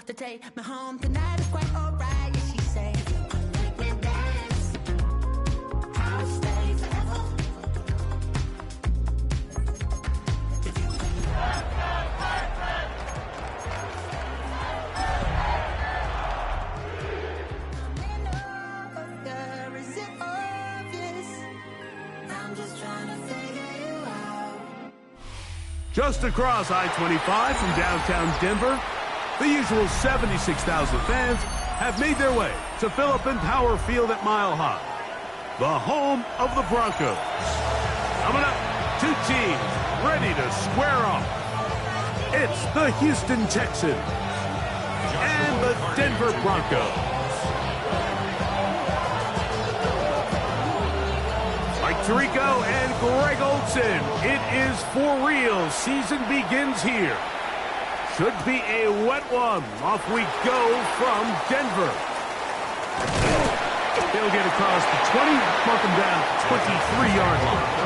to take me home tonight is quite alright. Yeah, she says, make me dance, I'll stay forever. Is it obvious? I'm just trying to figure you out. Just across I-25 from downtown Denver, the usual 76,000 fans have made their way to Phillips Power Field at Mile High, the home of the Broncos. Coming up, two teams ready to square off. It's the Houston Texans and the Denver Broncos. Mike Tirico and Greg Olsen, it is for real. Season begins here. Should be a wet one. Off we go from Denver. He'll get across the 20, mark him down 23-yard line.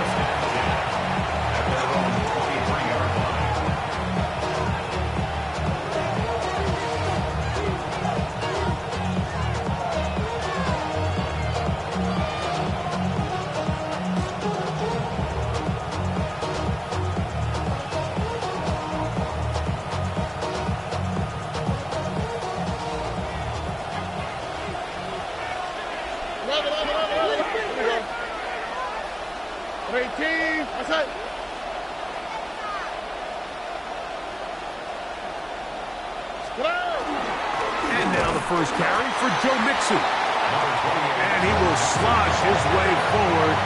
And now the first carry for Joe Mixon. And he will slosh his way forward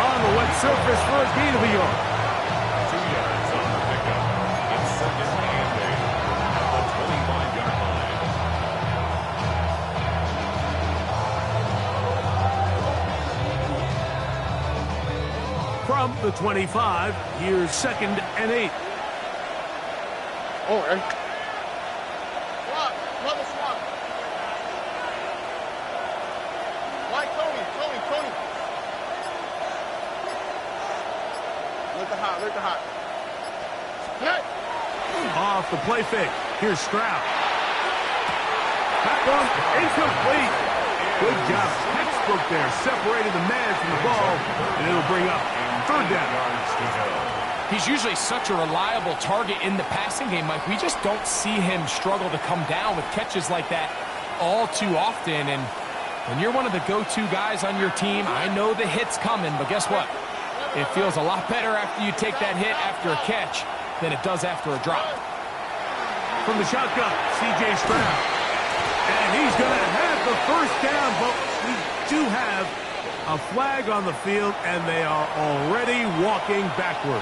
on the wet surface for a gain of a yard. 2 yards on the pickup. It's second and 8 at the 25-yard line. From the 25, here's second and 8. Oh, and swap, another swap. Why Tony? Look the hot. Hey! Off the play fake. Here's Stroud. That one incomplete. Good job. Textbook there. Separated the man from the ball. And it'll bring up third down. He's usually such a reliable target in the passing game, Mike. We just don't see him struggle to come down with catches like that all too often. And when you're one of the go-to guys on your team, I know the hit's coming, but guess what? It feels a lot better after you take that hit after a catch than it does after a drop. From the shotgun, C.J. Stroud. And he's going to have the first down, but we do have a flag on the field, and they are already walking backwards.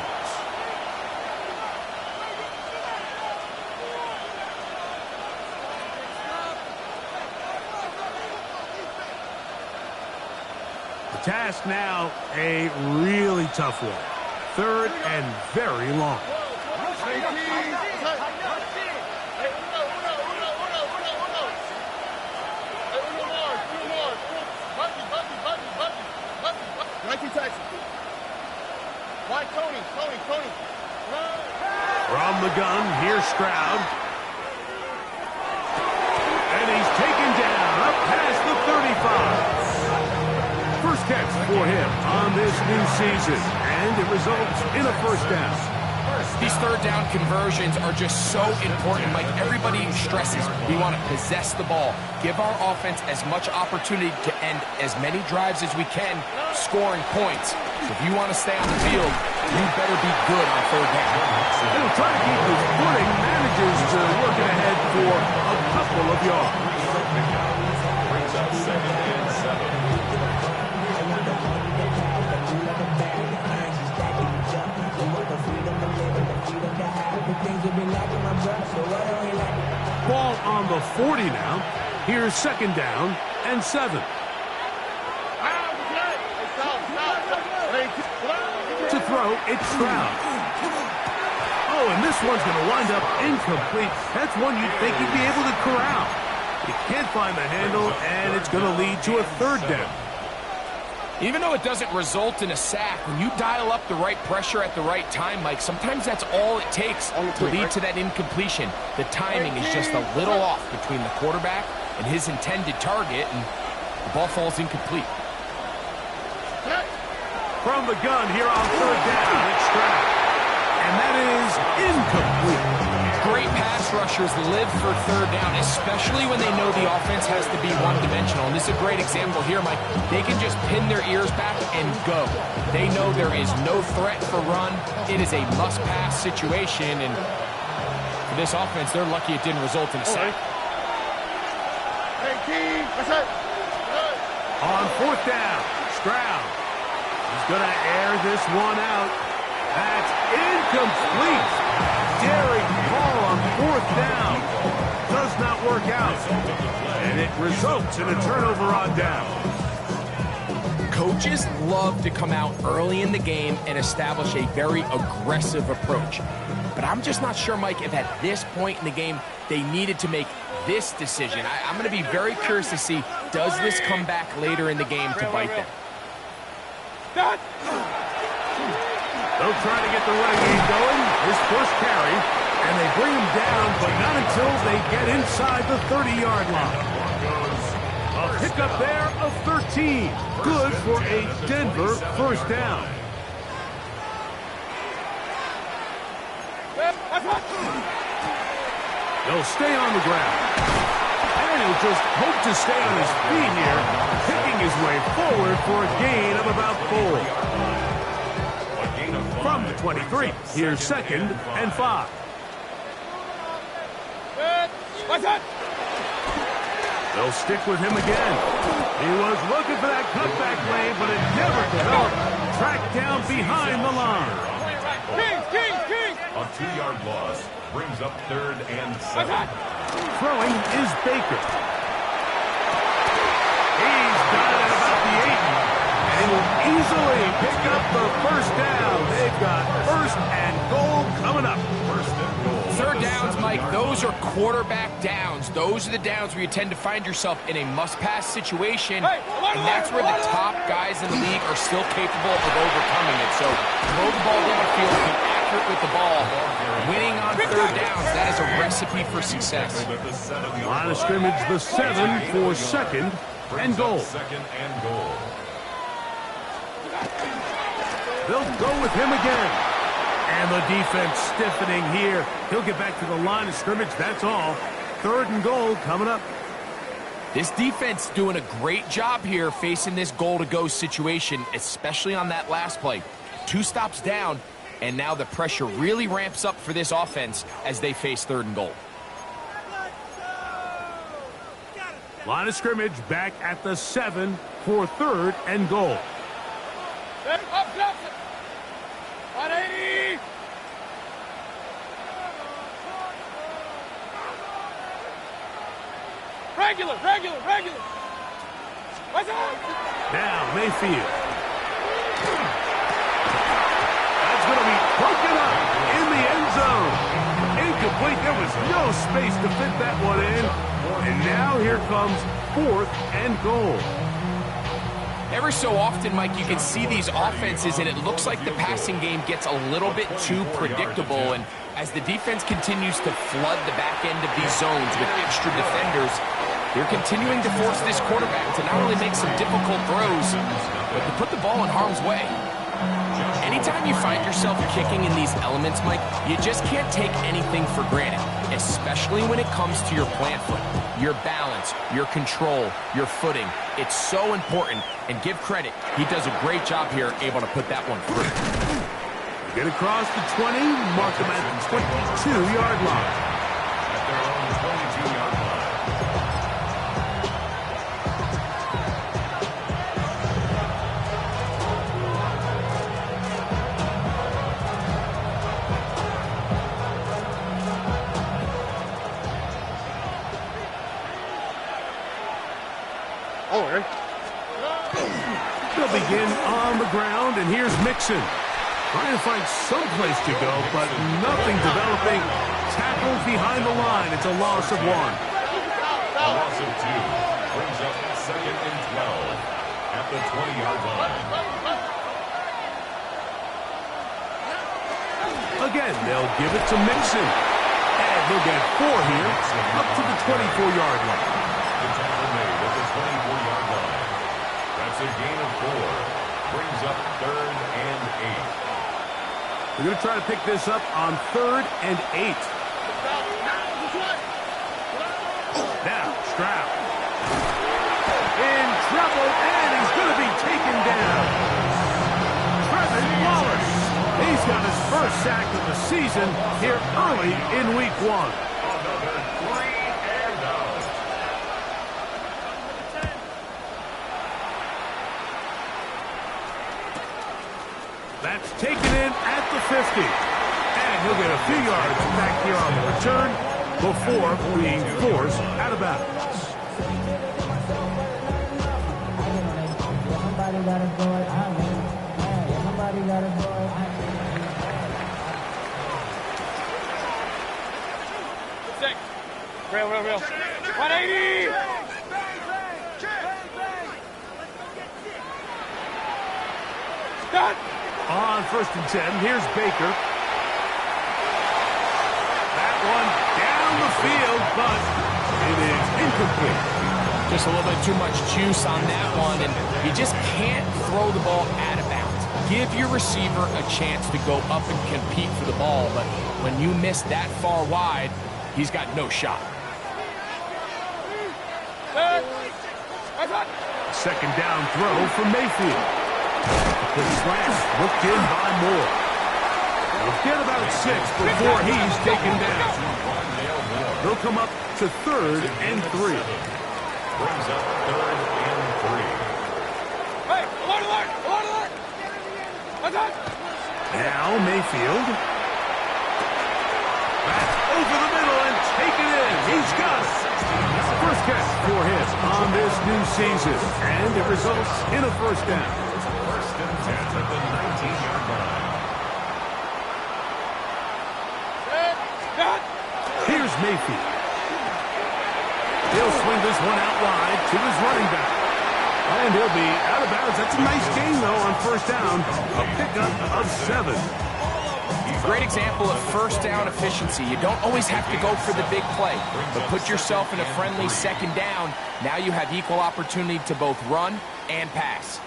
The task now, a really tough one. Third and very long. Why Tony? From the gun, here's Stroud. And he's taken down up past the 35. First catch for him on this new season, and it results in a first down. These third down conversions are just so important. Like everybody stresses, we want to possess the ball, give our offense as much opportunity to end as many drives as we can, scoring points. So if you want to stay on the field, you better be good on third down. And he'll try to keep his footing, manages to work it ahead for a couple of yards. Brings up second and 7. Ball on the 40 now. Here's second down and 7. To throw, it's Stroud. Oh, and this one's going to wind up incomplete. That's one you'd think he'd be able to corral. He can't find the handle, and it's going to lead to a third down. Even though it doesn't result in a sack, when you dial up the right pressure at the right time, Mike, sometimes that's all it takes to lead to that incompletion. The timing is just a little off between the quarterback and his intended target, and the ball falls incomplete. From the gun here on third down, it's Stroud. And that is incomplete. Great pass rushers live for third down, especially when they know the offense has to be one-dimensional. And this is a great example here, Mike. They can just pin their ears back and go. They know there is no threat for run. It is a must-pass situation, and for this offense, they're lucky it didn't result in a sack. Hey, King, what's up? On fourth down, Stroud. He's going to air this one out. That's incomplete. Daring ball on fourth down. Does not work out. And it results in a turnover on down. Coaches love to come out early in the game and establish a very aggressive approach. But I'm just not sure, Mike, if at this point in the game they needed to make this decision. I'm going to be very curious to see, does this come back later in the game to bite them? They'll try to get the running game going. His first carry, and they bring him down, but not until they get inside the 30-yard line. A pickup there of 13. Good for a Denver first down. They'll stay on the ground. And he'll just hope to stay on his feet here, picking his way forward for a gain of about 4. From the 23, here's 2nd and 5. They'll stick with him again. He was looking for that cutback lane, but it never developed. Tracked down behind the line. A 2-yard loss brings up 3rd and 7. Throwing is Baker. He's got it at about the 8. And will easily pick up the first down. They've got 1st and goal coming up. 1st and goal. Third downs, Mike, those are quarterback downs. Those are the downs where you tend to find yourself in a must-pass situation, and that's where the top guys in the league are still capable of overcoming it. So throw the ball downfield, be accurate with the ball. Winning on third downs, that is a recipe for success. Line of scrimmage, the 7 for 2nd and goal. 2nd and goal. They'll go with him again. And the defense stiffening here. He'll get back to the line of scrimmage, that's all. 3rd and goal coming up. This defense doing a great job here facing this goal-to-go situation, especially on that last play. 2 stops down, and now the pressure really ramps up for this offense as they face 3rd and goal. Line of scrimmage back at the 7 for 3rd and goal. 180. Regular. What's up? Now Mayfield. That's going to be broken up in the end zone. Incomplete. There was no space to fit that one in. And now here comes 4th and goal. Every so often, Mike, you can see these offenses, and it looks like the passing game gets a little bit too predictable. And as the defense continues to flood the back end of these zones with extra defenders, they're continuing to force this quarterback to not only make some difficult throws, but to put the ball in harm's way. Anytime you find yourself kicking in these elements, Mike, you just can't take anything for granted, especially when it comes to your plant foot, your balance, your control, your footing. It's so important, and give credit, he does a great job here able to put that one through. Get across the 20, mark them at the 22-yard line. At their own 22-yard line. They'll begin on the ground, and here's Mixon. Trying to find some place to go, but nothing developing. Tackled behind the line. It's a loss of 1. A loss of 2 brings up 2nd and 12. at the 20-yard line. Again, they'll give it to Mixon. And he'll get 4 here, up to the 24-yard line. The tackle made at the 24-yard line. That's a gain of 4. Brings up 3rd and 8. We're going to try to pick this up on 3rd and 8. Now, Stroud. In trouble, and he's going to be taken down. Trevor Wallace. He's got his first sack of the season here early in week 1. Another 3 and out. That's taken in at the 50. And he'll get a few yards back here on the return before being forced out of bounds. Real. 180! Done! On 1st and 10, here's Baker. That one down the field, but it is incomplete. Just a little bit too much juice on that one, and you just can't throw the ball out of bounds. Give your receiver a chance to go up and compete for the ball, but when you miss that far wide, he's got no shot. Second down throw for Mayfield. The slant looked in by Moore. He'll get about 6 before he's taken down. He'll come up to 3rd and 3. Brings up 3rd and 3. Hey, alert! Now Mayfield. That's over the middle and taken in. He's got it. First catch for him on this new season. And it results in a first down. 1st and 10 at the 19-yard line. Here's Mayfield. He'll swing this one out wide to his running back. And he'll be out of bounds. That's a nice gain, though, on 1st down. A pickup of 7. Great example of first down efficiency. You don't always have to go for the big play, but put yourself in a friendly 2nd down. Now you have equal opportunity to both run and pass.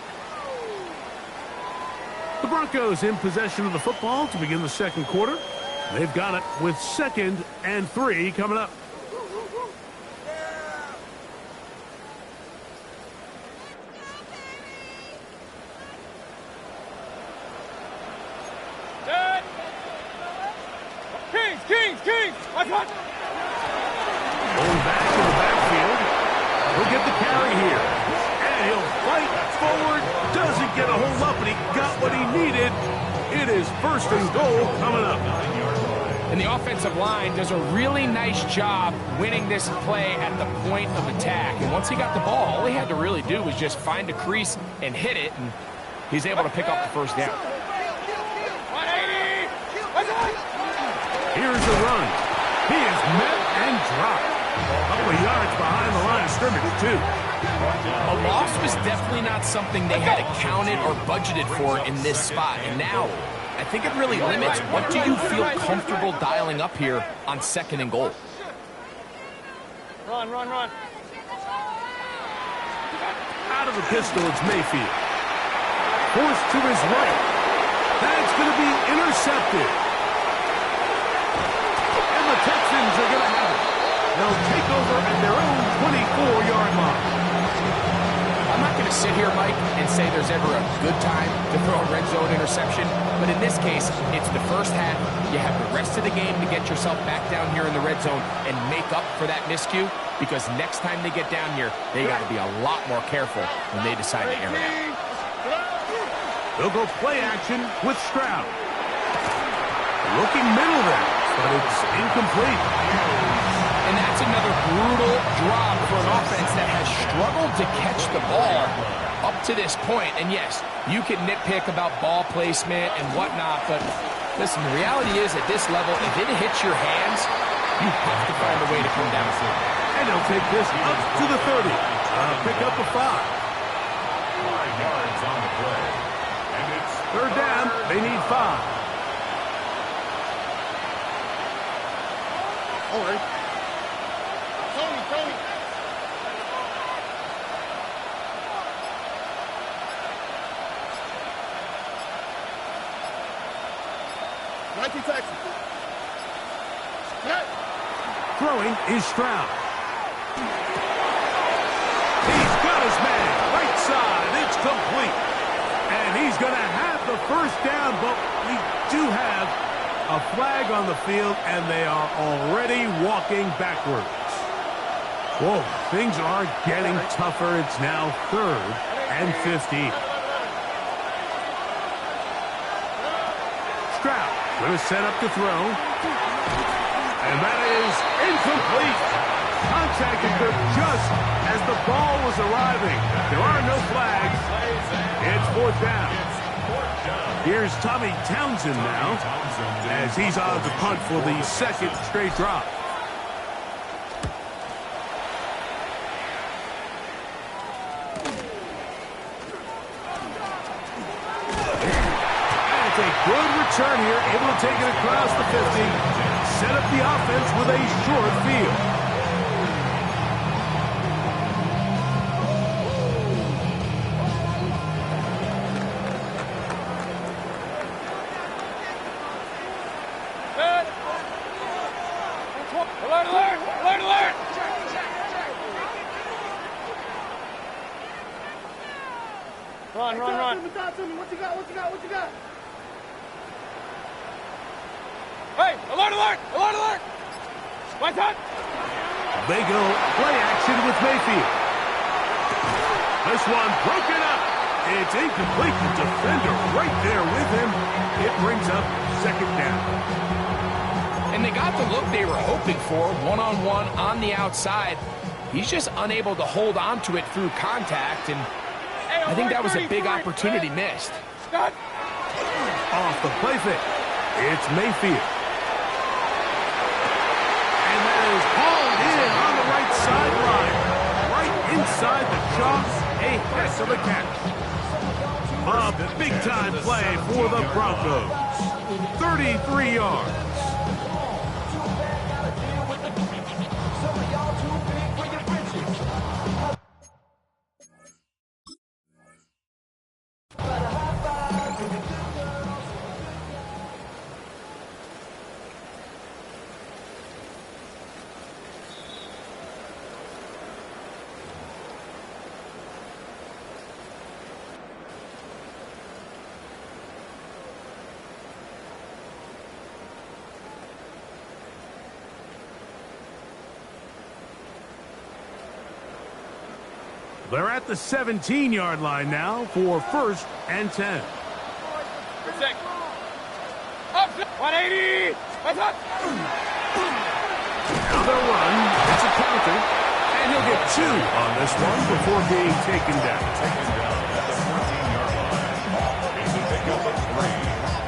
The Broncos in possession of the football to begin the 2nd quarter. They've got it with 2nd and 3 coming up. Kings! I got it! Going back to the backfield. He'll get the carry here. And he'll fight forward. Doesn't get a hold up, but he got what he needed. It is 1st and goal coming up. And the offensive line does a really nice job winning this play at the point of attack. And once he got the ball, all he had to really do was just find a crease and hit it. And he's able to pick up the first down. 180! I got it! Here's the run. He is met and dropped. A couple of yards behind the line of scrimmage, too. A loss was definitely not something they had accounted or budgeted for in this spot. And now, I think it really limits what do you feel comfortable dialing up here on 2nd and goal. Run. Out of the pistol, it's Mayfield. Forced to his right. That's going to be intercepted. And the Texans are going to have it. They'll take over at their own 24-yard line. I'm not going to sit here, Mike, and say there's ever a good time to throw a red zone interception, but in this case, it's the first half. You have the rest of the game to get yourself back down here in the red zone and make up for that miscue, because next time they get down here, they got to be a lot more careful when they decide to air it out. They'll go play action with Stroud. Looking middle there, but it's incomplete. And that's another brutal drop for an offense that has struggled to catch the ball up to this point. And yes, you can nitpick about ball placement and whatnot, but listen, the reality is at this level, if it hits your hands, you have to find a way to come down with it. And they'll take this up to the 30. Pick up a 5. Third down, they need 5. All right. Tony. 19 Texas. Net. Throwing is Stroud. He's got his man. Right side. It's complete. And he's going to have the first down, but we do have a flag on the field, and they are already walking backwards. Whoa, things are getting tougher. It's now 3rd and 15. Stroud going to set up to throw. And that is incomplete. Contact occurred just as the ball was arriving. There are no flags. It's 4th down. Here's Tommy Townsend now, as he's on to punt for the 2nd straight drop. And it's a good return here, able to take it across the 50. Set up the offense with a short field. Alert! Run. What you got? Hey, alert! Right on. They go play action with Mayfield. This one broken up. It's incomplete. The defender right there with him. It brings up 2nd down. And they got the look they were hoping for, one-on-one on the outside. He's just unable to hold on to it through contact, and I think that was a big opportunity missed. Off the play fake. It's Mayfield. And that is hauled in on the right sideline. Right inside the chalk. A heck of a catch. A big-time play for the Broncos. 33 yards. They're at the 17-yard line now for 1st and 10. 180. What's up? Now they'll run. It's a counter. And he'll get 2 on this one before being taken down. Taken down at the 14-yard line. It's a pickup of 3.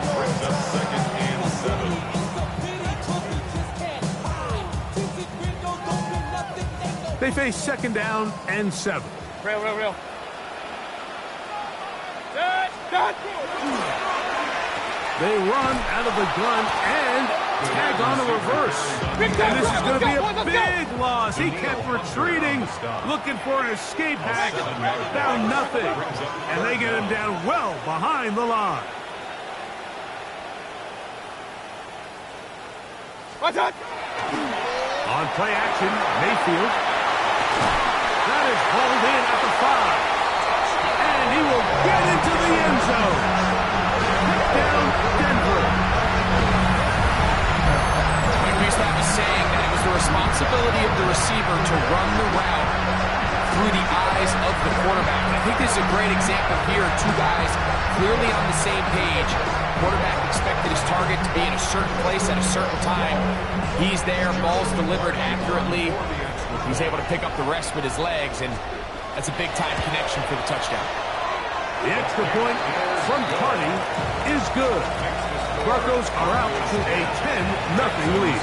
Brings up 2nd and 7. They face 2nd down and 7. Real. They run out of the gun and tag on a reverse. And this is going to be a big loss. He kept retreating, looking for an escape hack. Found nothing. And they get him down well behind the line. On play action, Mayfield. That is hauled in at the 5. And he will get into the end zone. Touchdown, Denver. Like we used to have a saying that it was the responsibility of the receiver to run the route through the eyes of the quarterback. And I think this is a great example here. 2 guys clearly on the same page. Quarterback expected his target to be in a certain place at a certain time. He's there, ball's delivered accurately. He's able to pick up the rest with his legs, and that's a big-time connection for the touchdown. The extra point from Carney is good. Broncos are out to a 10-0 lead.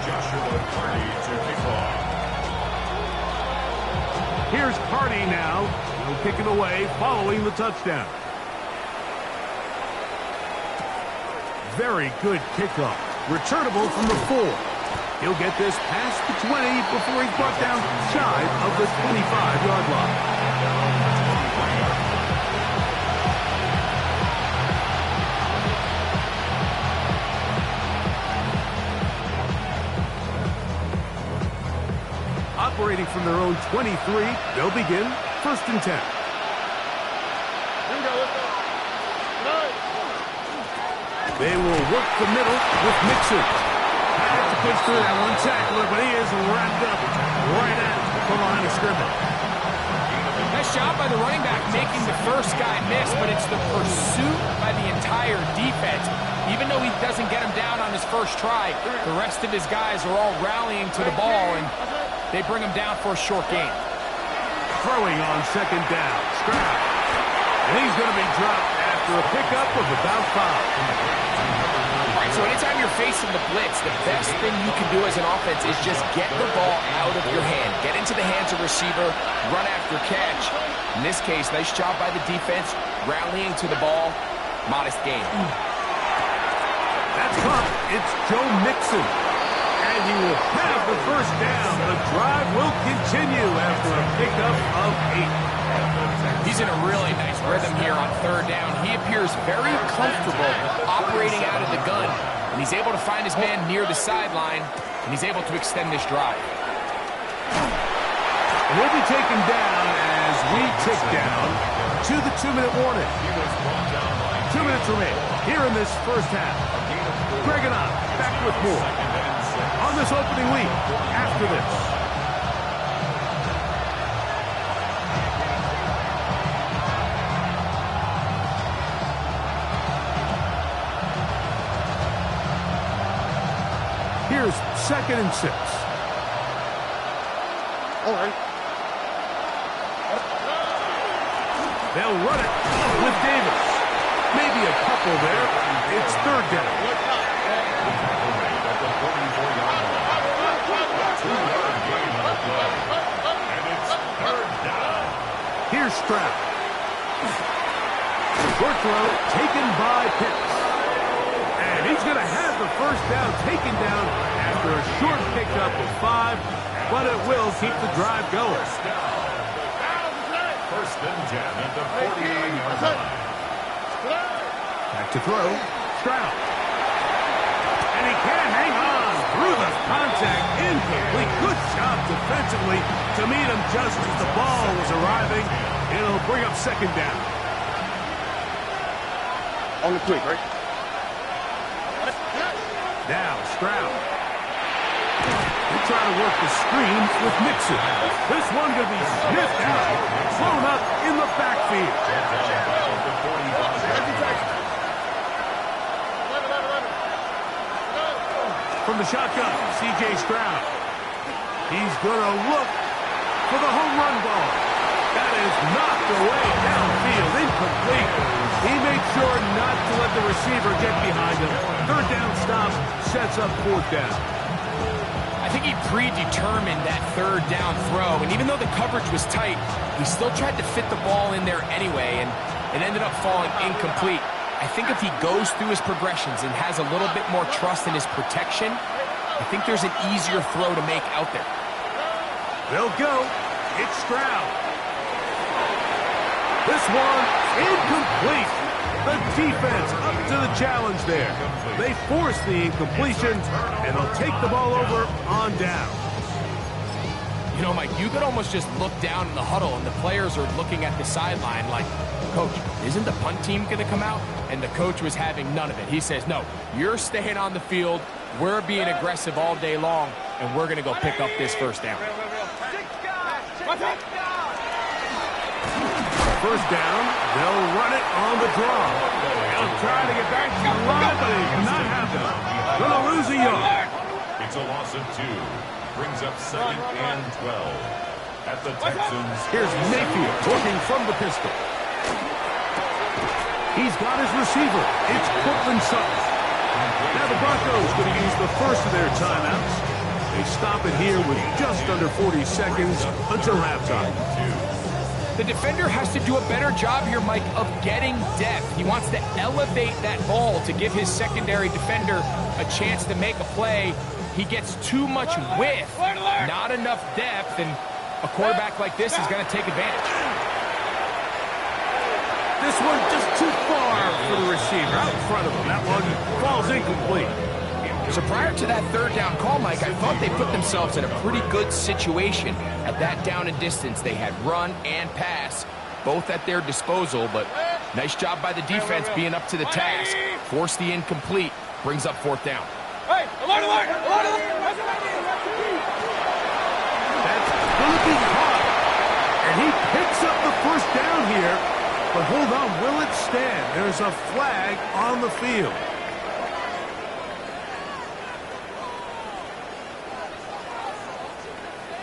Joshua Carney to kick off. Here's Hardy now. He'll kick it away following the touchdown. Very good kickoff. Returnable from the 4. He'll get this past the 20 before he's brought down shy of the 25-yard line. Operating from their own 23, they'll begin 1st and 10. Here we go, let's go. They will work the middle with Mixon. Had to push through that one tackler, but he is wrapped up right at the line of scrimmage. Nice job by the running back making the first guy miss, but it's the pursuit by the entire defense. Even though he doesn't get him down on his first try, the rest of his guys are all rallying to the ball, and they bring him down for a short gain. Throwing on 2nd down. Stroud. And he's going to be dropped after a pickup of about 5. All right, so anytime you're facing the blitz, the best thing you can do as an offense is just get the ball out of your hand. Get into the hands of receiver, run after catch. In this case, nice job by the defense, rallying to the ball. Modest gain. That's up. It's Joe Mixon. And he will have the first down. The drive will continue after a pickup of 8. He's in a really nice rhythm here on 3rd down. He appears very comfortable operating out of the gun, and he's able to find his man near the sideline, and he's able to extend this drive. And he'll be taken down as we tick down to the 2-minute warning. 2 minutes remain here in this first half. Greg and I back with more on this opening week after this. Here's 2nd and 6. All right. They'll run it with Davis. Maybe a couple there. It's 3rd down. And it's 3rd down. Here's Stroud. Short throw taken by Pitts. And he's going to have the first down taken down after a short pickup of 5, but it will keep the drive going. 1st and 10 at the 49-yard line. Back to throw. Stroud. And he can't hang on through the contact. Incomplete. Good job defensively to meet him just as the ball was arriving. It'll bring up 2nd down. On the quick, right? Now, Stroud. He'll try to work the screen with Mixon. This one going to be sniffed out, thrown up in the backfield. From the shotgun, C.J. Stroud. He's going to look for the home run ball. That is knocked away downfield, incomplete. He made sure not to let the receiver get behind him. 3rd down stop sets up 4th down. I think he predetermined that 3rd down throw, and even though the coverage was tight, he still tried to fit the ball in there anyway, and it ended up falling incomplete. I think if he goes through his progressions and has a little bit more trust in his protection, I think there's an easier throw to make out there. They'll go. It's Stroud. This one, incomplete. The defense up to the challenge there. They force the incompletion, and they'll take the ball over on down. You know, Mike, you could almost just look down in the huddle, and the players are looking at the sideline like, Coach, isn't the punt team going to come out? And the coach was having none of it. He says, no, you're staying on the field. We're being aggressive all day long, and we're going to go pick up this 1st down. First down, they'll run it on the draw. They'll try to get back to the line, but it's not happening. Gonna lose a yard. It's a loss of 2. Brings up 2nd and 12. At the Texans. Here's Mayfield working from the pistol. He's got his receiver. It's Courtland Sutton. Now the Broncos going to use the first of their timeouts. They stop it here with just under 40 seconds until halftime. The defender has to do a better job here, Mike, of getting depth. He wants to elevate that ball to give his secondary defender a chance to make a play. He gets too much width, not enough depth, and a quarterback like this is going to take advantage. This one just too far for the receiver out in front of him. That one falls incomplete. So prior to that third down call, Mike, I thought they put themselves in a pretty good situation at that down and distance. They had run and pass, both at their disposal, but nice job by the defense being up to the task. Forced the incomplete, brings up fourth down. Hey, alert, alert, alert, alert. That's going to be caught. And he picks up the first down here. But hold on, will it stand? There's a flag on the field.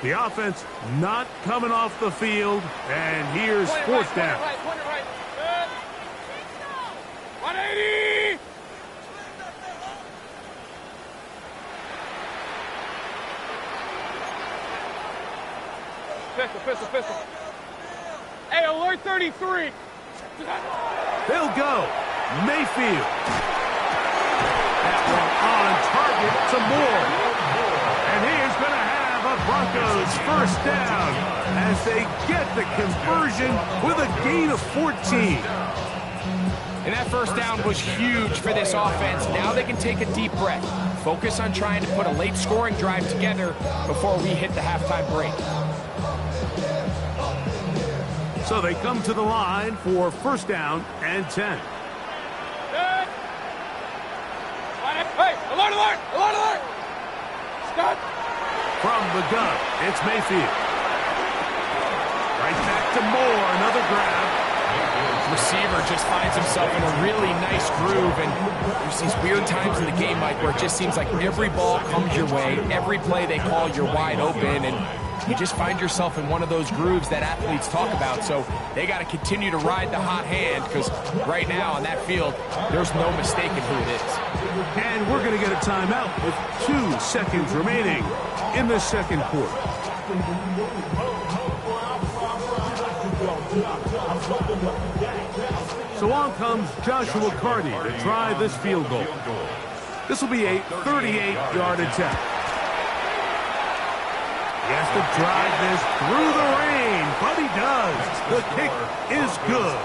The offense not coming off the field, and here's fourth down. 180! Pistol. Hey, alert 33! They'll go. Mayfield. That one on target to Moore. And he is going to have a Broncos first down as they get the conversion with a gain of 14. And that first down was huge for this offense. Now they can take a deep breath. Focus on trying to put a late scoring drive together before we hit the halftime break. So they come to the line for first down and 10. Hey, alert, alert, alert, alert! Stop! From the gun, it's Mayfield. Right back to Moore, another grab. Receiver just finds himself in a really nice groove, and there's these weird times in the game, Mike, where it just seems like every ball comes your way, every play they call, you're wide open, and you just find yourself in one of those grooves that athletes talk about. So they got to continue to ride the hot hand, because right now on that field, there's no mistaking who it is. And we're going to get a timeout with 2 seconds remaining in the second quarter. So on comes Joshua Carty to try this field goal. This will be a 38-yard attempt. He has to drive this through the rain, but he does. The kick is good.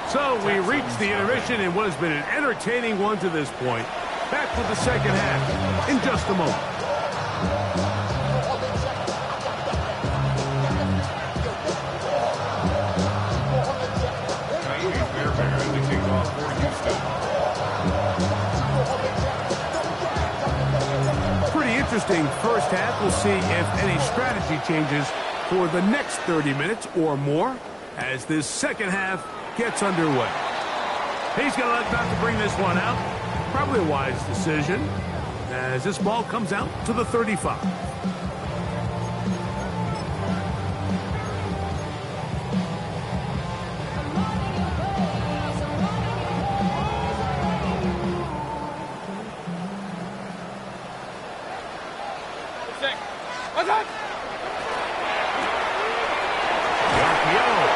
So we reach the intermission in what has been an entertaining one to this point. Back with the second half in just a moment. Pretty interesting first half. We'll see if any strategy changes for the next 30 minutes or more as this second half gets underway. He's going to let not to bring this one out. Probably a wise decision as this ball comes out to the 35.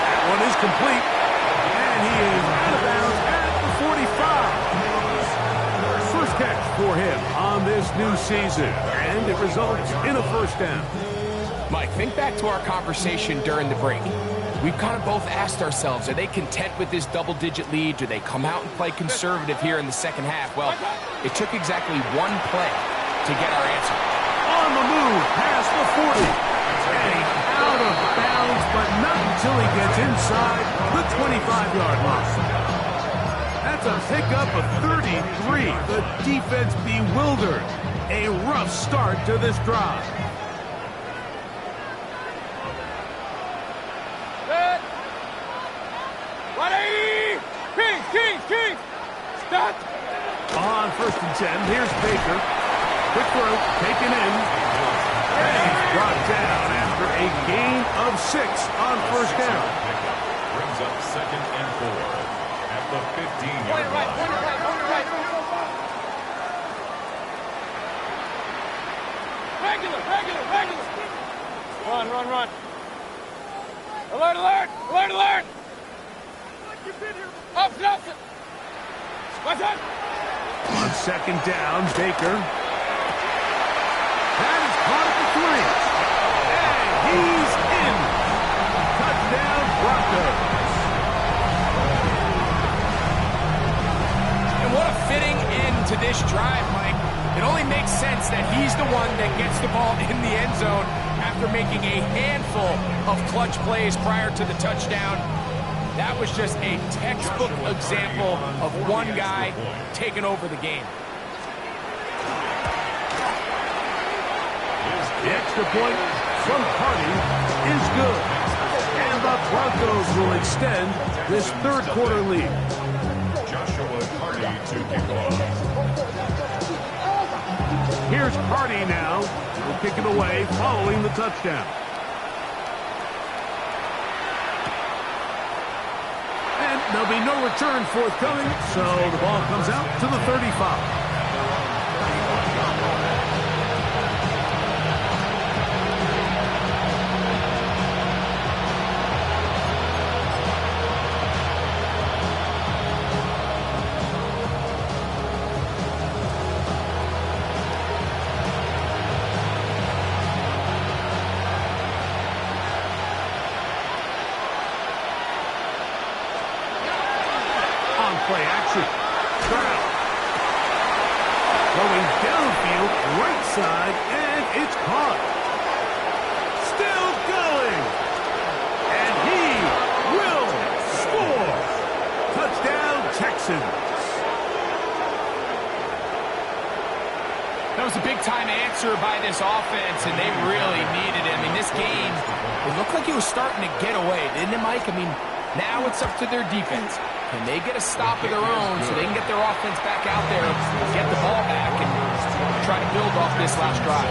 That one is complete, and he is out of bounds at the 45. First catch for him on this new season, and it results in a first down. Mike, think back to our conversation during the break. We've kind of both asked ourselves, are they content with this double-digit lead? Do they come out and play conservative here in the second half? Well, it took exactly one play to get our answer. On the move, past the 40. And out of bounds, but not until he gets inside the 25-yard line. That's a pickup of 33. The defense bewildered. A rough start to this drive. Kings! Stop! On first and 10, here's Baker. Quick throw, taken in. And he's brought down after a gain of 6 on first down. Brings up second and 4 at the 15-yard line. Hey, Regular. Run. Alert. Up. What's that? On second down, Baker. That is caught at the 3. And he's in. Touchdown, Broncos. And what a fitting end to this drive, Mike. It only makes sense that he's the one that gets the ball in the end zone after making a handful of clutch plays prior to the touchdown. That was just a textbook example of one guy taking over the game. The extra point from Hardy is good. And the Broncos will extend this third quarter lead. Joshua Hardy to kick off. Here's Hardy now. He'll kick it away following the touchdown. And there'll be no return forthcoming, so the ball comes out to the 35. Play action. Stroud. Going downfield, right side, and it's caught. Still going. And he will score. Touchdown, Texans. That was a big-time answer by this offense, and they really needed it. I mean, this game, it looked like it was starting to get away, didn't it, Mike? I mean, now it's up to their defense. Can they get a stop of their own so they can get their offense back out there, get the ball back, and try to build off this last drive?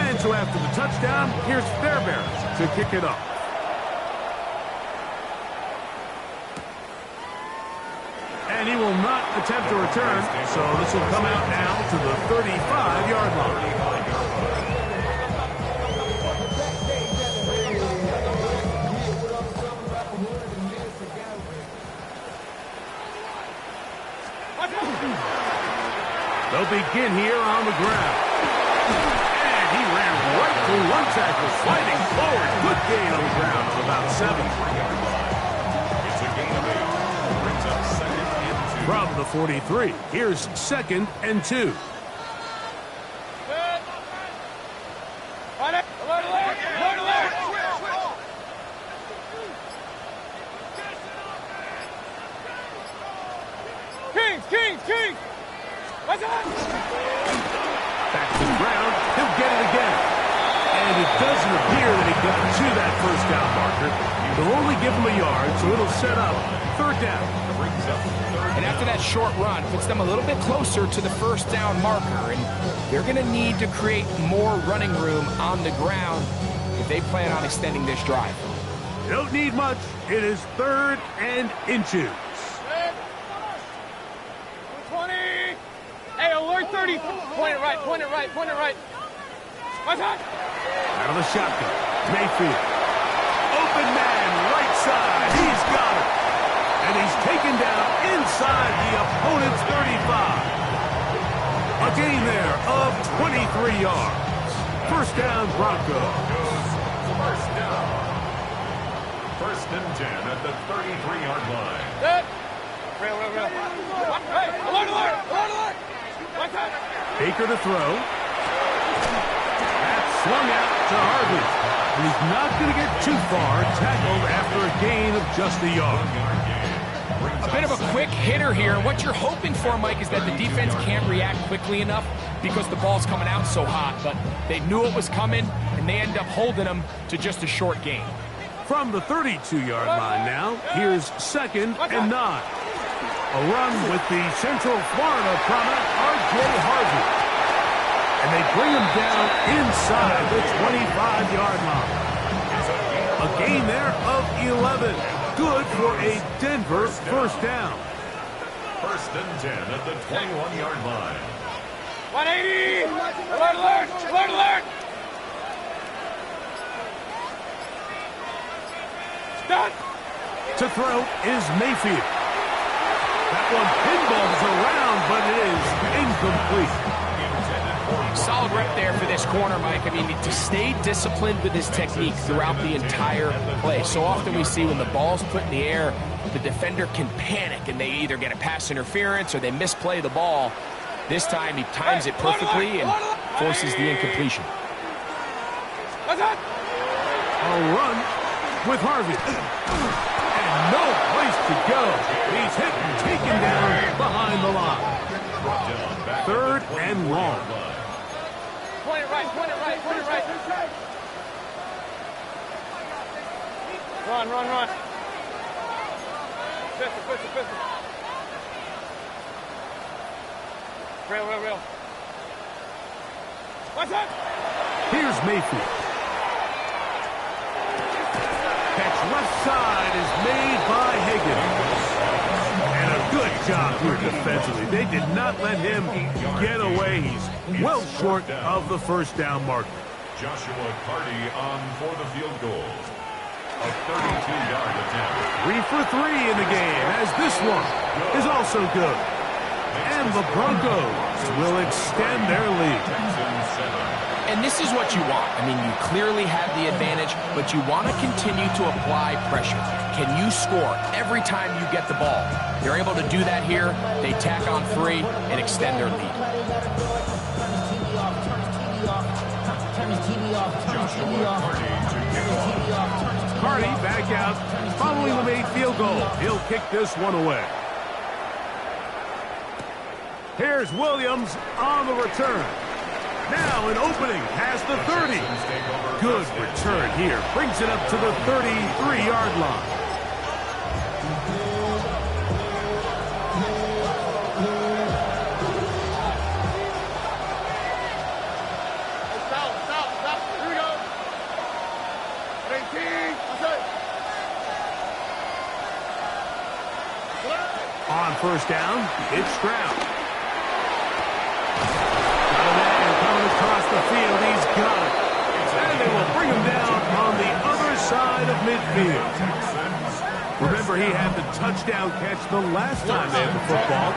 And so after the touchdown, here's Fairbairn to kick it off. And he will not attempt to return, so this will come out now to the 35-yard line. They'll begin here on the ground. And he ran right through one tackle, sliding forward. Good gain on the ground of about 7. It's a gain of 8. Brings up second and 2. From the 43, here's 2nd and 2. Kings! What's that? Back to the ground, he'll get it again. And it doesn't appear that he got to that first down marker. They'll only give him a yard, so it'll set up 3rd down. And after that short run, puts them a little bit closer to the first down marker. And they're going to need to create more running room on the ground if they plan on extending this drive. Don't need much. It is 3rd and inches. 20. Hey, alert 30. Point it right. What's that? Out of the shotgun. Mayfield. Open man, right side. He's got it. And he's taken down inside the opponent's 35. A gain there of 23 yards. First down, Broncos. First down. 1st and 10 at the 33-yard line. Good. Real. Hey, alert. What's that? Baker to throw. That's swung out to Harvey. And he's not going to get too far, tackled after a gain of just a yard. A bit of a quick hitter here. What you're hoping for, Mike, is that the defense can't react quickly enough because the ball's coming out so hot. But they knew it was coming, and they end up holding them to just a short gain. From the 32-yard line now, here's 2nd and 9. A run with the Central Florida prominent R.J. Harvey. And they bring him down inside the 25-yard line. A gain there of 11. good for a Denver first down. First and 10 at the 21-yard line. 180! Alert, alert! Alert, alert! Done! To throw is Mayfield. That one pinballs around, but it is incomplete. Solid rep there for this corner, Mike. I mean, to stay disciplined with his technique throughout the entire play. So often we see when the ball's put in the air, the defender can panic, and they either get a pass interference or they misplay the ball. This time he times it perfectly and forces the incompletion. A run with Harvey. And no place to go. He's hit and taken down behind the line. Third and long. Point it right, point it right, point it right. Run, run, run. Pistol, pistol, pistol. Real, real, real. What's that? Here's Mayfield. Catch left side is made by Higgins. And a good job here defensively. They did not let him get away. He's well short of the first down marker. Joshua Carty on for the field goal. A 32-yard attempt. 3 for 3 in the game, as this one is also good. And the Broncos will extend their lead. And this is what you want. I mean, you clearly have the advantage, but you want to continue to apply pressure. Can you score every time you get the ball? They're able to do that here. They tack on 3 and extend their lead. Carty back out following the made field goal. He'll kick this one away. Here's Williams on the return. Now an opening past the 30. Good return here. Brings it up to the 33-yard line. Stop. Here we go. 18. On first down, it's Stroud. Got a man coming across the field. He's got it. And they will bring him down on the other side of midfield. Remember, he had the touchdown catch the last time they had the football.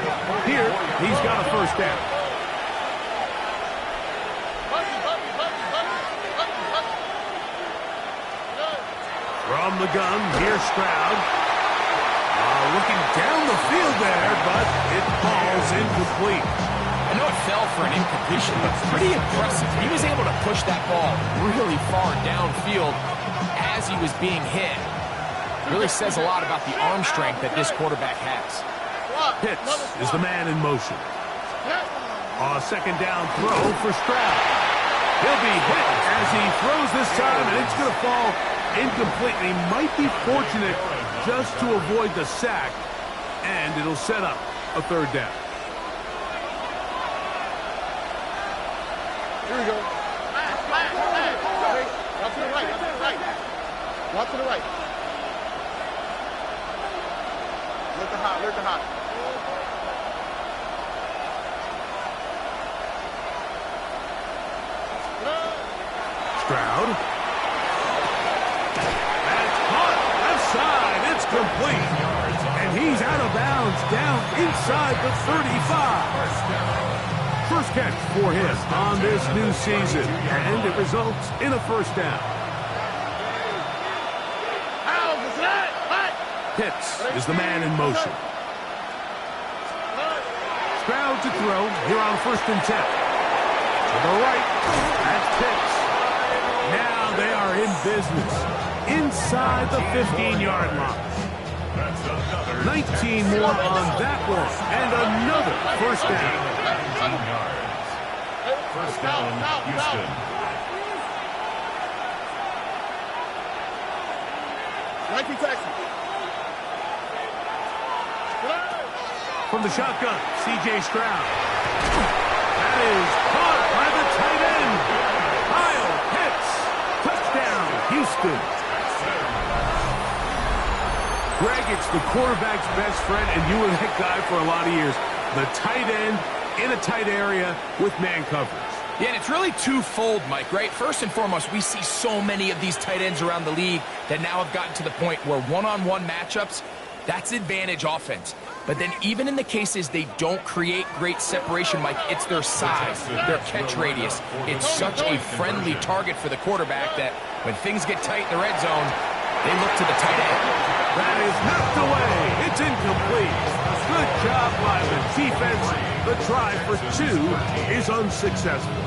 Here, he's got a first down. From the gun, here's Stroud. Looking down the field there, but it falls incomplete. I know it fell for an incompletion, but pretty impressive. He was able to push that ball really far downfield as he was being hit. Really says a lot about the arm strength that this quarterback has. Pitts is the man in motion. A second down throw for Stroud. He'll be hit as he throws this time, and it's going to fall incomplete. He might be fortunate just to avoid the sack, and it'll set up a third down. Here we go. Out to the right, out to the right. Out to the right. Look the hot, look the hot. Stroud. That's caught left side. It's complete. And he's out of bounds down inside the 35. First catch for him on this new season, and it results in a first down. Pitts is the man in motion. Stroud to throw here on 1st and 10. To the right, that's Pitts. Now they are in business inside the 15-yard line. 19 more on that one, and another first down. First down, Houston. Nike Texas. From the shotgun, C.J. Stroud. That is caught by the tight end. Kyle Pitts. Touchdown, Houston. Greg, it's the quarterback's best friend, and you were that guy for a lot of years. The tight end in a tight area with man coverage. Yeah, and it's really twofold, Mike, right? First and foremost, we see so many of these tight ends around the league that now have gotten to the point where one-on-one matchups, that's advantage offense. But then even in the cases they don't create great separation, Mike, it's their size, their catch radius. It's such a friendly target for the quarterback that when things get tight in the red zone, they look to the tight end. That is knocked away. It's incomplete. Good job by the defense. The try for 2 is unsuccessful.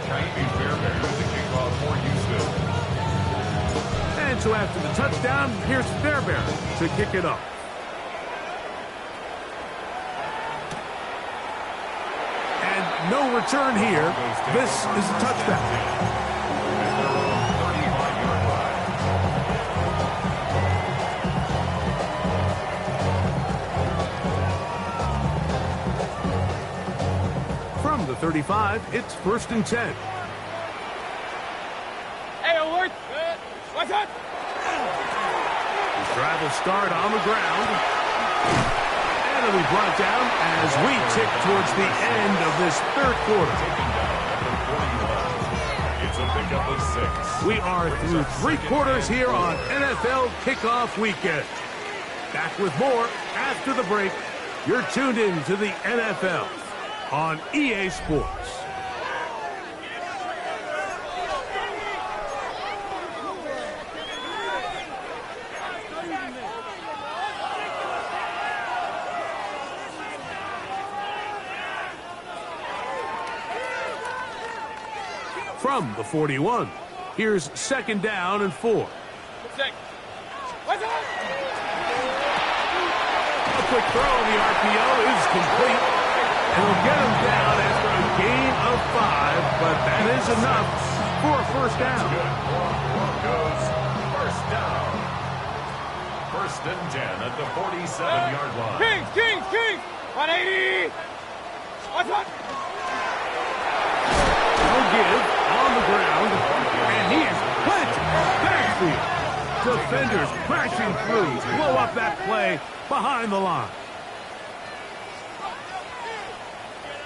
Kyrie Fairbairn with the kickoff for Houston. And so after the touchdown, here's Fairbairn to kick it up. And no return here. This is a touchdown. From the 35, it's 1st and 10. Hey, alert! What's up? Drive will start on the ground. And it'll be brought down as we tick towards the end of this 3rd quarter. It's a pickup of 6. We are through 3 quarters here on NFL Kickoff Weekend. Back with more after the break. You're tuned in to the NFL on EA Sports. From the 41, here's 2nd down and 4. What's up? A quick throw on the RPO is complete. It'll get him down after a gain of 5, but that is enough for a 1st down. Broncos, 1st down. 1st and 10 at the 47-yard line. Kings! 180! What's up? No give on the ground, and he is planted backfield. Defenders crashing through, blow up that play behind the line.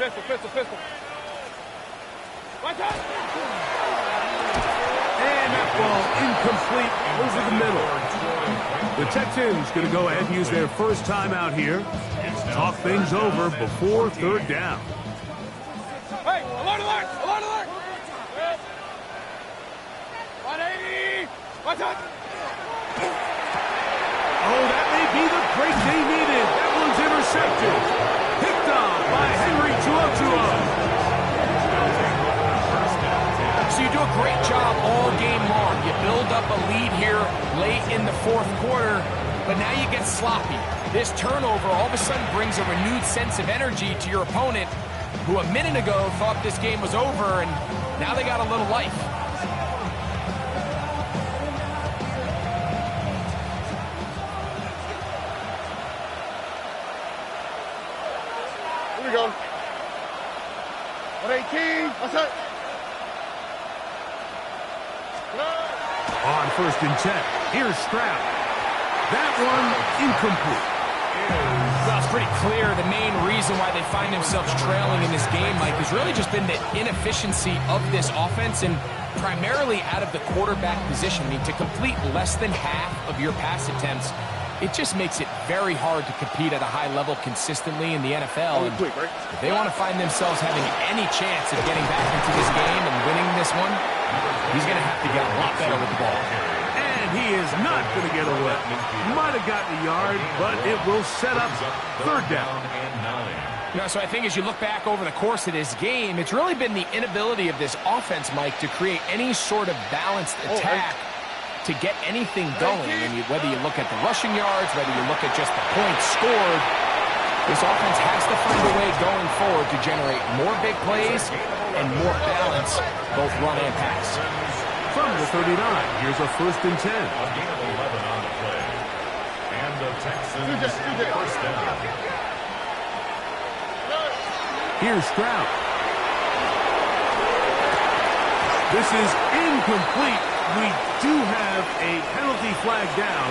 Pistol. What's up? And that ball incomplete over the middle. The Texans going to go ahead and use their 1st time out here. Talk things over before 3rd down. Hey, alert! 180! What's up? Oh, that may be the break they needed. That one's intercepted. Picked off by Henry Tuotuo. So you do a great job all game long. You build up a lead here late in the 4th quarter, but now you get sloppy. This turnover all of a sudden brings a renewed sense of energy to your opponent, who a minute ago thought this game was over, and now they got a little life. Here we go. 118. What's up? On 1st and 10, here's Stroud. That one incomplete. Well, it's pretty clear the main reason why they find themselves trailing in this game, Mike, has really just been the inefficiency of this offense and primarily out of the quarterback position. I mean, to complete less than half of your pass attempts, it just makes it very hard to compete at a high level consistently in the NFL. And if they want to find themselves having any chance of getting back into this game and winning this one, he's going to have to get a lot better with the ball. And he is not going to get away. Might have gotten a yard, but it will set up 3rd down. You know, so I think as you look back over the course of this game, it's really been the inability of this offense, Mike, to create any sort of balanced attack to get anything going. And whether you look at the rushing yards, whether you look at just the points scored, this offense has to find a way going forward to generate more big plays and more balance, both run and pass. From the 39, here's a 1st and 10. A gain of 11 on the play. And the Texans 1st down. Here's Stroud. This is incomplete. We do have a penalty flag down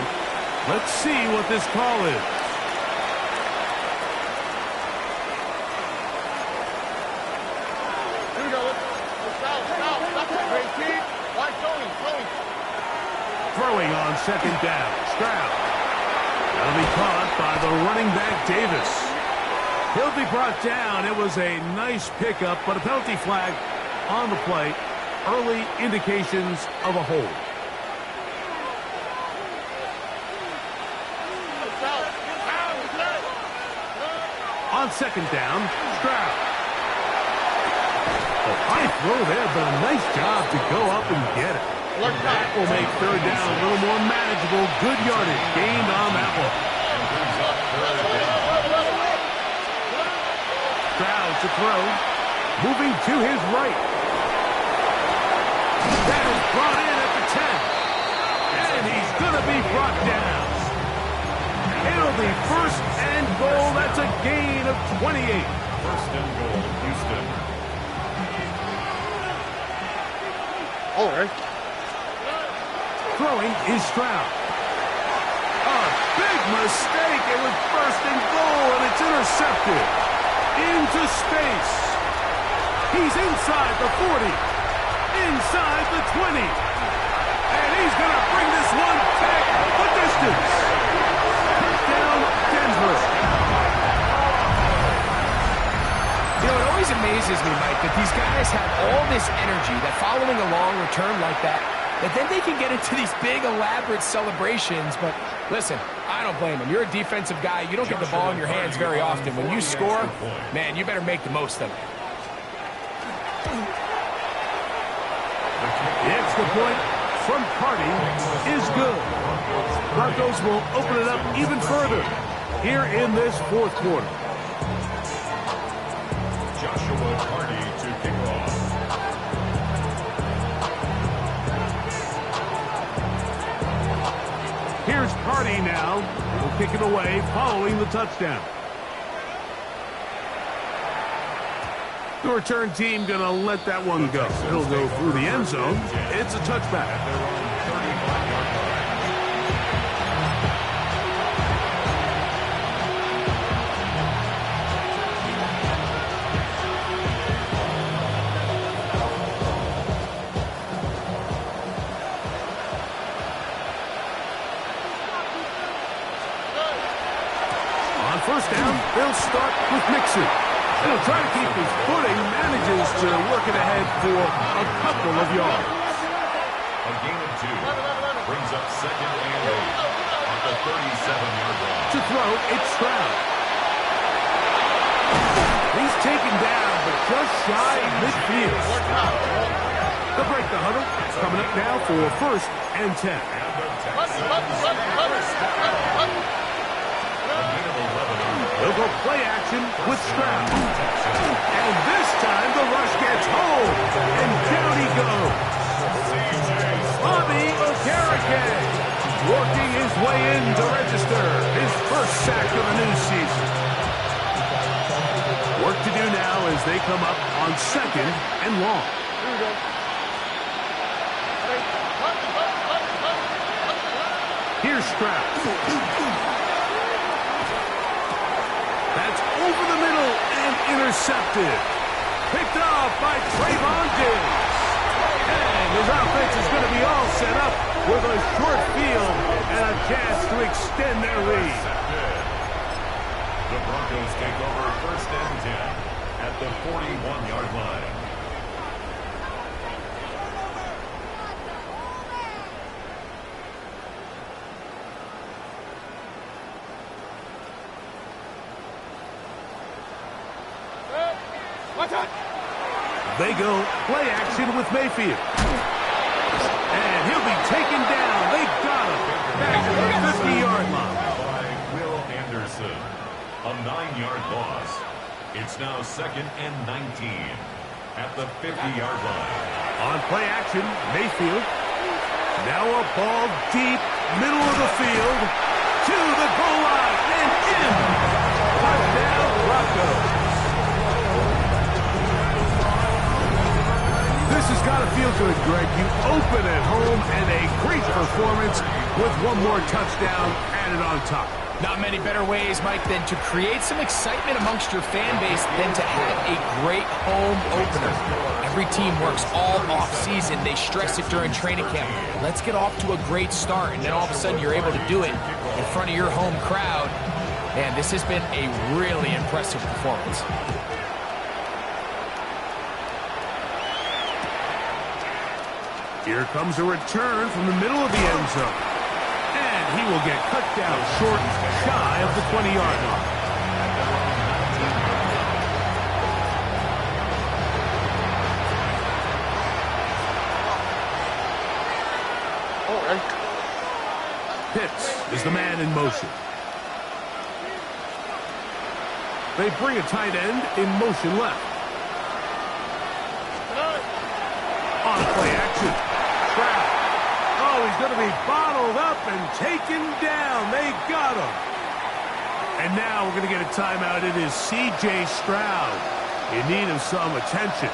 Let's see what this call is. Here we go. Let's foul. That's it. Great team. Why throwing? Throwing on second down. Stroud. That'll be caught by the running back, Davis. He'll be brought down. It was a nice pickup, but a penalty flag on the play. Early indications of a hold. On second down, Stroud. A high throw there, but a nice job to go up and get it. That will make third down a little more manageable. Good yardage gained on that one. Stroud to throw. Moving to his right. That is brought in at the 10. And he's going to be brought down. It'll be first and goal. That's a gain of 28. First and goal, Houston. All right. Throwing is Stroud. A big mistake. It was first and goal, and it's intercepted. Into space. He's inside the 40. Inside the 20. And he's going to bring this one back the distance. Down Denver. You know, it always amazes me, Mike, that these guys have all this energy, that following a long return like that then they can get into these big, elaborate celebrations. But listen, I don't blame them. You're a defensive guy. You don't get the ball in your hands very often. When you score, man, you better make the most of it. The extra point from Party is good. Broncos will open it up even further here in this fourth quarter. Joshua Party to kick off. Here's Party now. He'll kick it away following the touchdown. The return team going to let that one go. It'll go through the end zone. It's a touchback. On first down, they'll start with Mixon. He'll try to keep his footing, manages to work it ahead for a couple of yards. A gain of 2. Brings up second and 8 at the 37-yard line. To throw, it's Stroud. He's taken down, but just shy of midfield. They'll break the huddle. Coming up now for first and 10. They'll go play action with Stroud. And this time the rush gets home. And down he goes. Bobby Okereke working his way in to register his first sack of the new season. Work to do now as they come up on second and long. Here's Stroud. That's over the middle and intercepted. Picked off by Trayvon Diggs. And his offense is going to be all set up with a short field and a chance to extend their lead. The Broncos take over first and 10 at the 41-yard line. They go play action with Mayfield. And he'll be taken down. They got him. Back to the 50-yard line. By Will Anderson. A 9-yard loss. It's now second and 19 at the 50-yard line. On play action, Mayfield. Now a ball deep, middle of the field, to the goal line, and in. Touchdown, Broncos. This is has got to feel good, Greg. You open at home and a great performance with one more touchdown added on top. Not many better ways, Mike, than to create some excitement amongst your fan base than to have a great home opener. Every team works all off-season. They stress it during training camp. Let's get off to a great start, and then all of a sudden you're able to do it in front of your home crowd. Man, this has been a really impressive performance. Here comes a return from the middle of the end zone. And he will get cut down short, shy of the 20-yard line. Pitts is the man in motion. They bring a tight end in motion left. On play action. Stroud. Oh, he's going to be bottled up and taken down. They got him. And now we're going to get a timeout. It is C.J. Stroud in need of some attention.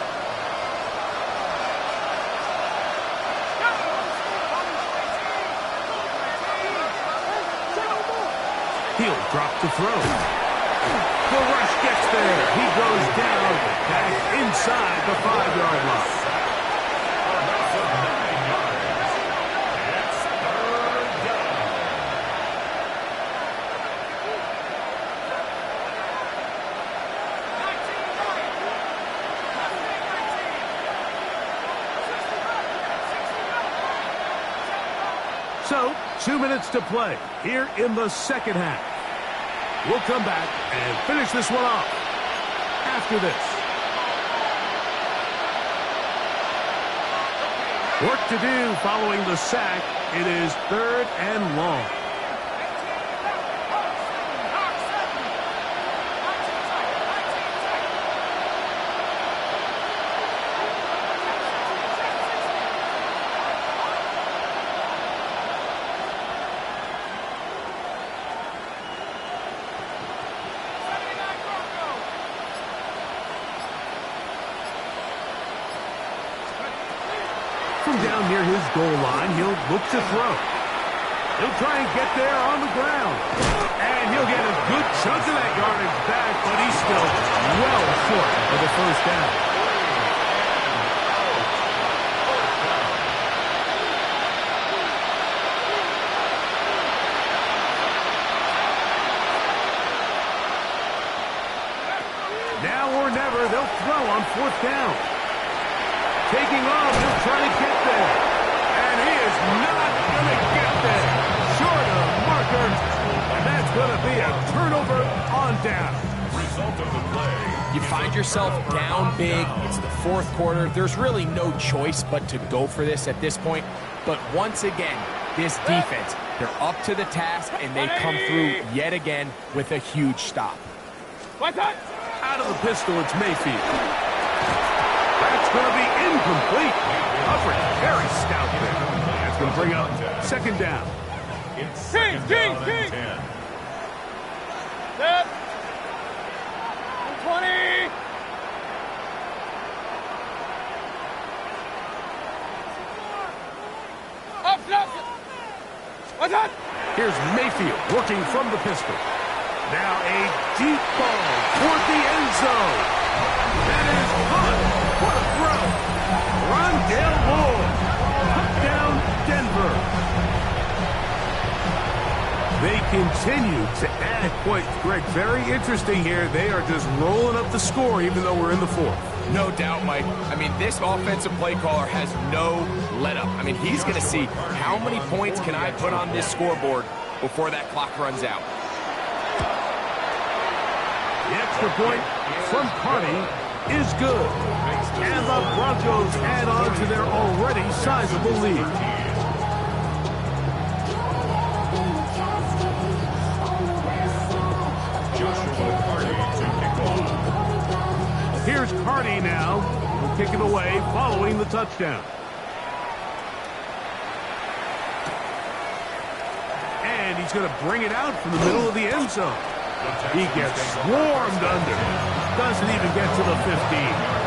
He'll drop to throw. The rush gets there. He goes down back inside the 5-yard line. So, 2 minutes to play here in the second half. We'll come back and finish this one off after this. Work to do following the sack. It is 3rd and long. From down near his goal line, he'll look to throw. He'll try and get there on the ground. And he'll get a good chunk of that yardage back, but he's still well short of the first down. Now or never, they'll throw on 4th down. Taking off, he'll try to get there. And he is not going to get there. Short of marker. And that's going to be a turnover on down. Result of the play. You find yourself down big. It's the 4th quarter. There's really no choice but to go for this at this point. But once again, this defense, they're up to the task, and they come through yet again with a huge stop. Out of the pistol, it's Mayfield. That's going to be incomplete. Coverage very stout there. That's going to bring up 2nd down. It's 2nd down and 10. Set. 20. What's that? Here's Mayfield working from the pistol. Now a deep ball toward the end zone. That is caught. What a throw. Rondale Moore. Touchdown, Denver. They continue to add points. Greg, very interesting here. They are just rolling up the score even though we're in the 4th. No doubt, Mike. I mean, this offensive play caller has no let-up. I mean, he's going to see how many points can I put on this scoreboard before that clock runs out. The extra point from Carney is good. And the Broncos add on to their already sizable lead. Here's Carney now. He'll kick it away following the touchdown. And he's going to bring it out from the middle of the end zone. He gets swarmed under. Doesn't even get to the 15.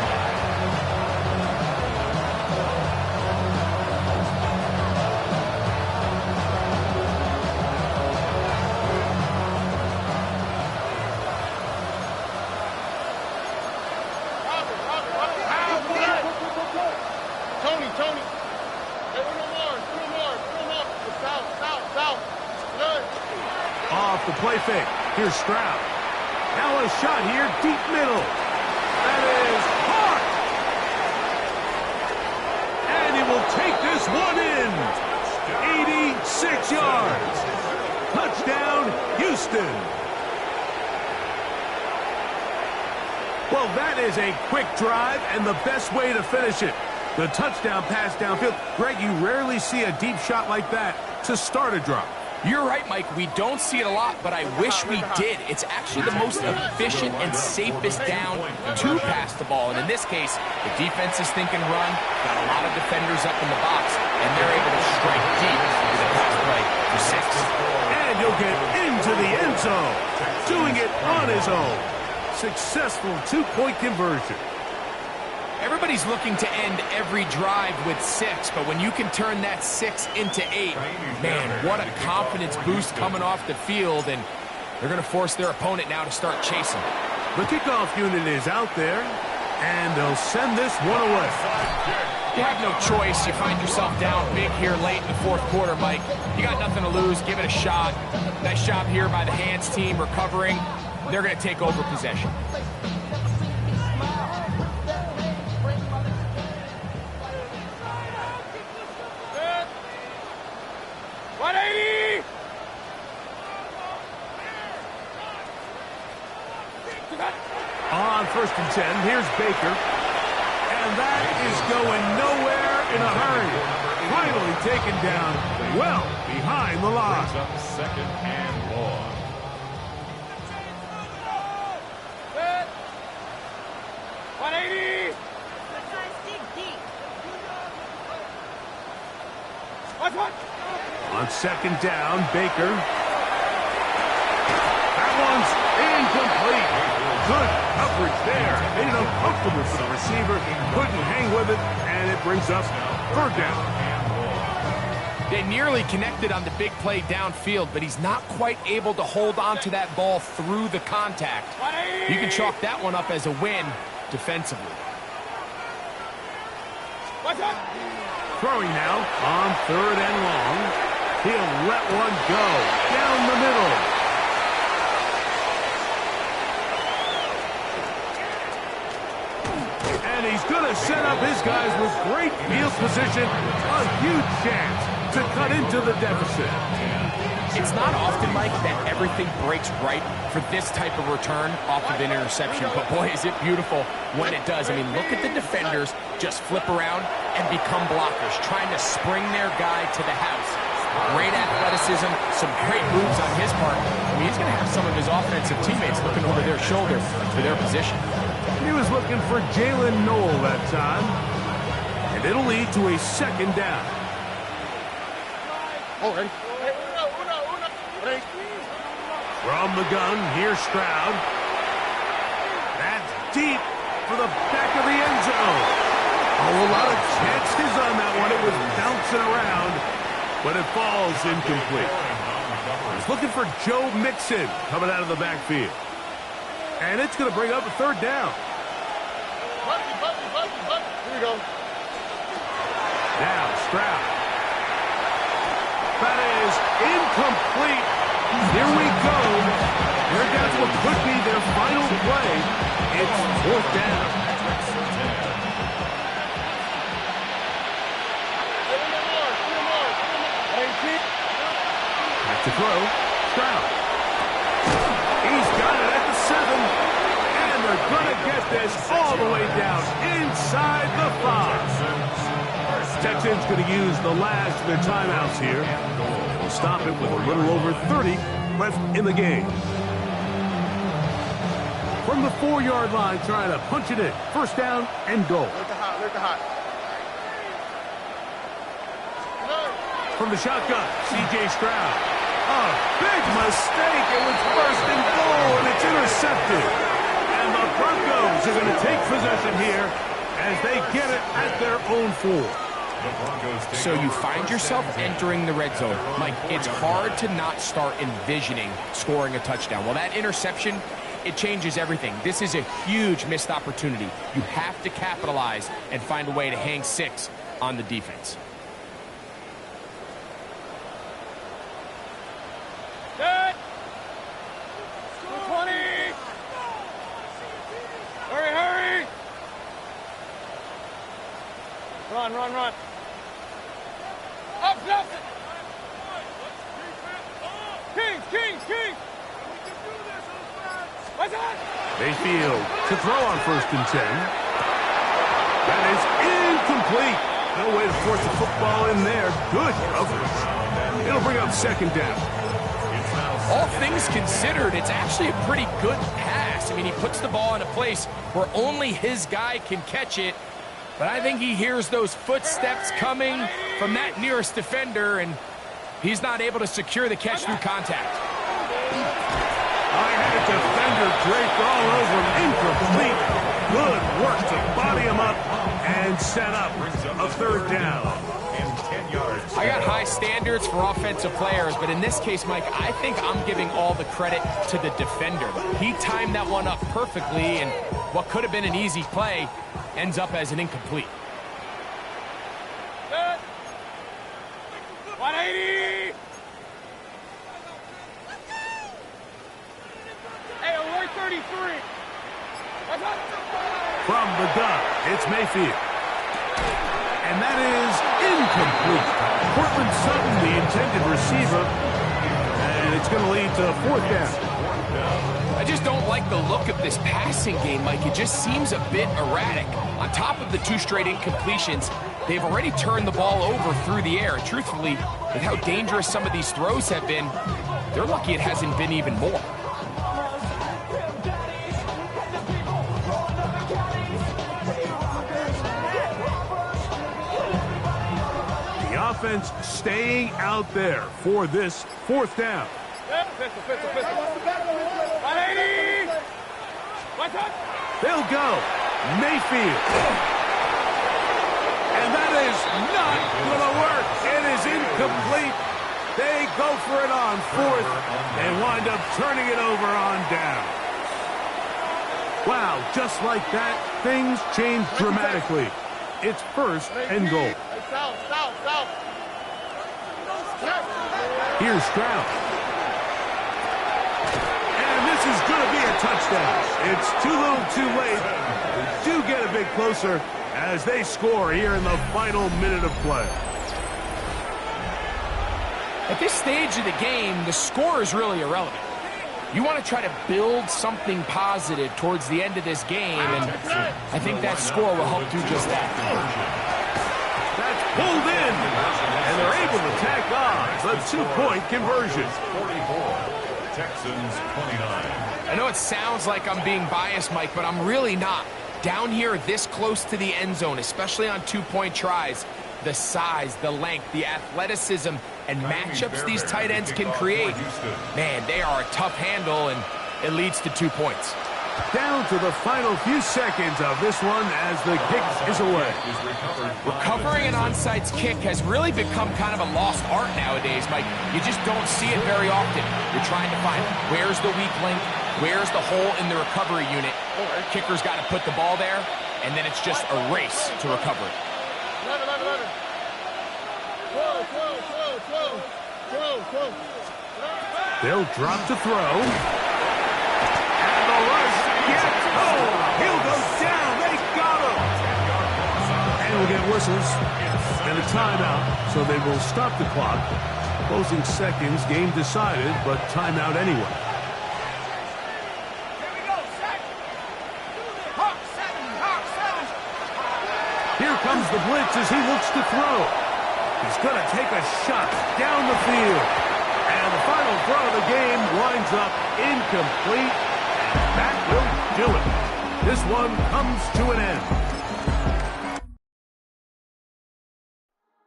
Off the play fake. Here's Stroud. Now a shot here, deep middle. That is hard. And he will take this one in. 86 yards. Touchdown, Houston. Well, that is a quick drive and the best way to finish it. The touchdown pass downfield. Greg, you rarely see a deep shot like that to start a drive. You're right, Mike. We don't see it a lot, but I wish we did. It's actually the most efficient and safest down to pass the ball. And in this case, the defense is thinking run, got a lot of defenders up in the box, and they're able to strike deep with a pass play for 6. And he'll get into the end zone, doing it on his own. Successful two-point conversion. Everybody's looking to end every drive with 6, but when you can turn that 6 into 8, man, what a confidence boost coming off the field, and they're going to force their opponent now to start chasing. The kickoff unit is out there, and they'll send this one away. You have no choice. You find yourself down big here late in the fourth quarter, Mike. You got nothing to lose. Give it a shot. Nice job here by the hands team recovering. They're going to take over possession. On 1st and 10, here's Baker. And that is going nowhere in a hurry. Finally taken down well behind the line. Brings up 2nd and long. On 2nd down, Baker. That one's incomplete. Good coverage there. Made it uncomfortable for the receiver. Couldn't hang with it, and it brings up 3rd down. They nearly connected on the big play downfield, but he's not quite able to hold on to that ball through the contact. You can chalk that one up as a win defensively. Throwing now on 3rd and long. He'll let one go down the middle. And he's going to set up his guys with great field position. A huge chance to cut into the deficit. It's not often, Mike, that everything breaks right for this type of return off of an interception. But boy, is it beautiful when it does. I mean, look at the defenders just flip around and become blockers, trying to spring their guy to the house. Great athleticism, some great moves on his part. I mean, he's going to have some of his offensive teammates looking over their shoulder for their position. He was looking for Jalen Noel that time. And it'll lead to a 2nd down. Oh, ready? From the gun, here's Stroud. That's deep for the back of the end zone. Oh, a lot of chances on that one. It was bouncing around, but it falls incomplete. He's looking for Joe Mixon coming out of the backfield. And it's going to bring up a 3rd down. Here we go. Now, Stroud. That is incomplete. Here we go. They're down to what could be their final play. It's 4th down. Back to throw. Stroud. He's got it at the 7. And they're going to get this all the way down inside the 5. Texans going to use the last of their timeouts here. They'll stop it with a little over 30 left in the game. From the 4-yard line, trying to punch it in. 1st down and goal. Look the hot. From the shotgun, C.J. Stroud. A big mistake. It was 1st and goal, and it's intercepted. And the Broncos are going to take possession here as they get it at their own 4. So you find yourself entering the red zone. Mike, it's hard to not start envisioning scoring a touchdown. Well, that interception, it changes everything. This is a huge missed opportunity. You have to capitalize and find a way to hang 6 on the defense. Run, run, run. Up, Nelson. Kings, Kings, Kings. What's that? Mayfield to throw on 1st and 10. That is incomplete. No way to force the football in there. Good coverage. It'll bring up 2nd down. All things considered, it's actually a pretty good pass. I mean, he puts the ball in a place where only his guy can catch it. But I think he hears those footsteps coming from that nearest defender, and he's not able to secure the catch through contact. I had a defender draped all over him. Incomplete. Good work to body him up and set up a 3rd down. I got high standards for offensive players, but in this case, Mike, I think I'm giving all the credit to the defender. He timed that one up perfectly, and what could have been an easy play ends up as an incomplete. 180! Hey, alert 33! From the gun, it's Mayfield. And that is incomplete. Portland Sutton, the intended receiver. And it's going to lead to 4th down. I just don't like the look of this passing game, Mike. It just seems a bit erratic. On top of the 2 straight incompletions, they've already turned the ball over through the air. And truthfully, with how dangerous some of these throws have been, they're lucky it hasn't been even more. Offense staying out there for this 4th down. They'll go. Mayfield. And that is not going to work. It is incomplete. They go for it on 4th and wind up turning it over on down. Wow, just like that, things change dramatically. It's 1st and goal. South, south, south. Here's Stroud. And this is going to be a touchdown. It's too little too late. Do get a bit closer as they score here in the final minute of play. At this stage of the game, the score is really irrelevant. You want to try to build something positive towards the end of this game, and I think that score will help do just that. That's pulled in, and they're able to tack on the 2-point conversion. 44, Texans 29. I know it sounds like I'm being biased, Mike, but I'm really not. Down here this close to the end zone, especially on 2-point tries, the size, the length, the athleticism, and matchups these tight ends can create, man, they are a tough handle, and it leads to 2 points. Down to the final few seconds of this one as the kick is away. Recovering an onside kick has really become kind of a lost art nowadays, Mike. You just don't see it very often. You're trying to find where's the weak link, where's the hole in the recovery unit. Kicker's got to put the ball there, and then it's just a race to recover it. 11. 12. They'll drop to throw. And the rush gets home. He'll go down. They got him. And we'll get whistles and a timeout, so they will stop the clock. Closing seconds, game decided, but timeout anyway. Here comes the blitz as he looks to throw. He's going to take a shot down the field. And the final throw of the game winds up incomplete. And that will do it. This one comes to an end.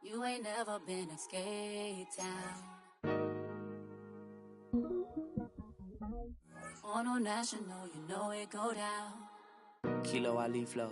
You ain't never been escape town. On national, you know it go down. Kilo Ali Flow.